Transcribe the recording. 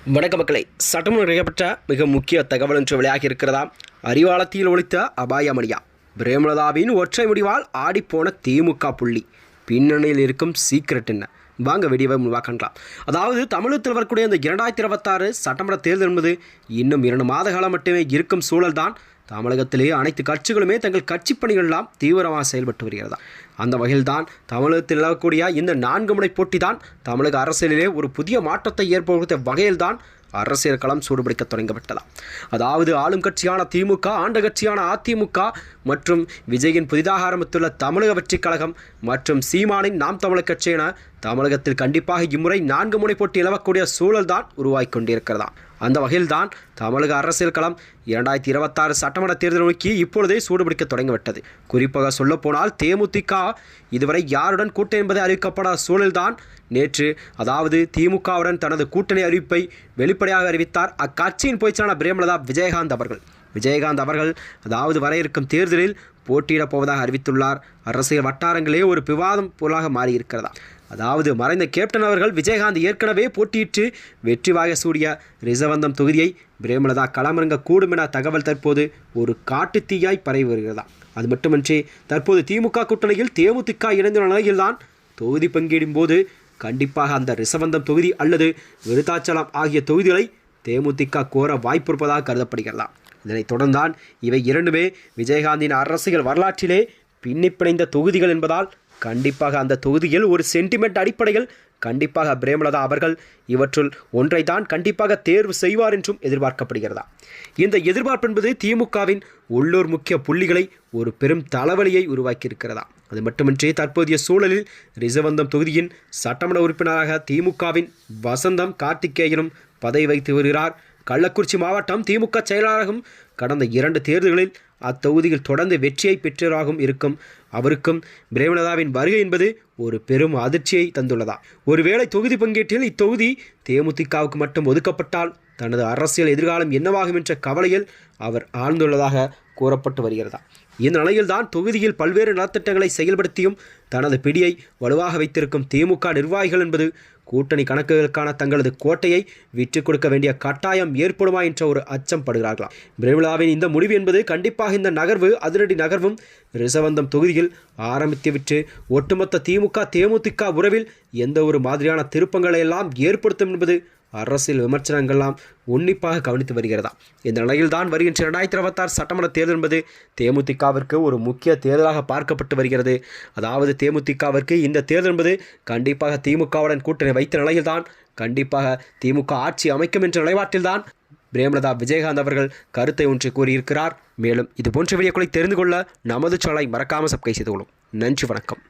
வணக்க மக்களை, சட்டமன்ற நிறைவேற்ற மிக முக்கிய தகவல் ஒன்று வெளியாகி இருக்கிறதா? அறிவாலத்தில் ஒழித்த அபாயமணியா, பிரேமலதாவின் ஒற்றை முடிவால் ஆடிப்போன திமுக புள்ளி, பின்னணியில் இருக்கும் சீக்ரெட் என்ன? வாங்க வீடியோவை முன்வாக்கலாம். அதாவது தமிழகத்தில் வரக்கூடிய இந்த 2026 சட்டமன்ற தேர்தல் என்பது இன்னும் 2 மாத காலம் மட்டுமே இருக்கும் சூழல்தான் தமிழகத்திலேயே அனைத்து கட்சிகளுமே தங்கள் கட்சி பணிகளெல்லாம் தீவிரமாக செயல்பட்டு வருகிறதா. அந்த வகையில்தான் தமிழகத்தில் நிலவக்கூடிய இந்த 4 முனை போட்டி தான் தமிழக அரசியலிலே ஒரு புதிய மாற்றத்தை ஏற்படுத்த வகையில்தான் அரசியல் களம் சூடுபிடிக்க தொடங்கப்பட்டதா. அதாவது ஆளும் கட்சியான திமுக, ஆண்ட கட்சியான அதிமுக மற்றும் விஜயின் புதிதாக ஆரம்பித்துள்ள தமிழக வெற்றிக் கழகம் மற்றும் சீமானின் நாம் தமிழர் கட்சி என தமிழகத்தில் கண்டிப்பாக இம்முறை 4 முனை போட்டி நிலவக்கூடிய சூழல் தான் உருவாகி கொண்டிருக்கிறதா. அந்த வகையில்தான் தமிழக அரசியல் களம் 2026 சட்டமன்ற தேர்தல் நோக்கி இப்பொழுதே சூடுபிடிக்க தொடங்கிவிட்டது. குறிப்பாக சொல்லப்போனால் தேமுதிக இதுவரை யாருடன் கூட்டணி என்பதை அறிவிக்கப்படாத சூழல்தான் நேற்று, அதாவது திமுகவுடன் தனது கூட்டணி அறிவிப்பை வெளிப்படையாக அறிவித்தார் அக்கட்சியின் பொதுச்செயலாளர் பிரேமலதா விஜயகாந்த் அவர்கள் அதாவது வர இருக்கும் தேர்தலில் போட்டியிடப் போவதாக அறிவித்துள்ளார். அரசியல் வட்டாரங்களே ஒரு விவாதம் பொருளாக மாறியிருக்கிறதா. அதாவது மறைந்த கேப்டன் அவர்கள் விஜயகாந்த் ஏற்கனவே போட்டியிட்டு வெற்றி வாகை சூடிய ரிசவந்தம் தொகுதியை பிரேமலதா களமிறங்க கூடும் என தகவல் தற்போது ஒரு காட்டு தீயாய் பரவி வருகிறதா. அது மட்டுமின்றி தற்போது திமுக கூட்டணியில் தேமுதிக இணைந்துள்ள நிலையில்தான் தொகுதி பங்கீடும் போது கண்டிப்பாக அந்த ரிசவந்தம் தொகுதி அல்லது விருத்தாச்சலம் ஆகிய தொகுதிகளை தேமுதிக கோர வாய்ப்பு இருப்பதாக கருதப்படுகிறதா. இதனைத் தொடர்ந்தான் இவை இரண்டுமே விஜயகாந்தின் அரசியல் வரலாற்றிலே பின்னிப்பிணைந்த தொகுதிகள் என்பதால் கண்டிப்பாக அந்த தொகுதியில் ஒரு சென்டிமெண்ட் அடிப்படையில் கண்டிப்பாக பிரேமலதா அவர்கள் இவற்றுள் ஒன்றை தான் கண்டிப்பாக தேர்வு செய்வார் என்றும் எதிர்பார்க்கப்படுகிறதா. இந்த எதிர்பார்ப்பு என்பது திமுகவின் உள்ளூர் முக்கிய புள்ளிகளை ஒரு பெரும் தலைவலியை உருவாக்கியிருக்கிறதா. அது மட்டுமின்றி தற்போதைய சூழலில் ரிசவந்தம் தொகுதியின் சட்டமன்ற உறுப்பினராக திமுகவின் வசந்தம் கார்த்திகேயனும் பதவி வைத்து வருகிறார். கள்ளக்குறிச்சி மாவட்டம் திமுக செயலாளரும் கடந்த 2 தேர்தல்களில் அத்தொகுதியில் தொடர்ந்து வெற்றியை பெற்றவராகவும் இருக்கும் அவருக்கும் பிரேமலதாவின் வருகை என்பது ஒரு பெரும் அதிர்ச்சியை தந்துள்ளதா. ஒருவேளை தொகுதி பங்கீட்டில் இத்தொகுதி தேமுதிகவுக்கு மட்டும் ஒதுக்கப்பட்டால் தனது அரசியல் எதிர்காலம் என்னவாகும் என்ற கவலையில் அவர் ஆழ்ந்துள்ளதாக கூறப்பட்டு வருகிறதா. இந்த நிலையில்தான் தொகுதியில் பல்வேறு நலத்திட்டங்களை செயல்படுத்தியும் தனது பிடியை வலுவாக வைத்திருக்கும் திமுக நிர்வாகிகள் என்பது கூட்டணி கணக்குகளுக்கான தங்களது கோட்டையை விற்றுக் கொடுக்க வேண்டிய கட்டாயம் ஏற்படுமா என்ற ஒரு அச்சம் படுகிறார்களாம். பிரேமலதாவின் இந்த முடிவு என்பது கண்டிப்பாக இந்த நகர்வு அதிரடி நகர்வும் ரிசவந்தம் தொகுதியில் ஆரம்பித்துவிட்டு ஒட்டுமொத்த திமுக தேமுதிக உறவில் எந்த ஒரு மாதிரியான திருப்பங்களை எல்லாம் ஏற்படுத்தும் என்பது அரசியல் விமர்சனங்கள்லாம் உன்னிப்பாக கவனித்து வருகிறதா. இந்த நிலையில்தான் வருகின்ற 2026 சட்டமன்ற தேர்தல் என்பது தேமுதிகவிற்கு ஒரு முக்கிய தேர்தலாக பார்க்கப்பட்டு வருகிறது. அதாவது தேமுதிகவிற்கு இந்த தேர்தல் என்பது கண்டிப்பாக திமுகவுடன் கூட்டணி வைத்த நிலையில்தான் கண்டிப்பாக திமுக ஆட்சி அமைக்கும் என்ற நிலைப்பாட்டில்தான் பிரேமலதா விஜயகாந்த் அவர்கள் கருத்தை ஒன்று கூறியிருக்கிறார். மேலும் இது போன்ற வீடியோக்களை தெரிந்து கொள்ள நமது சேனலை மறக்காமல் சப்ஸ்கிரைப் செய்து கொள்ளும். நன்றி, வணக்கம்.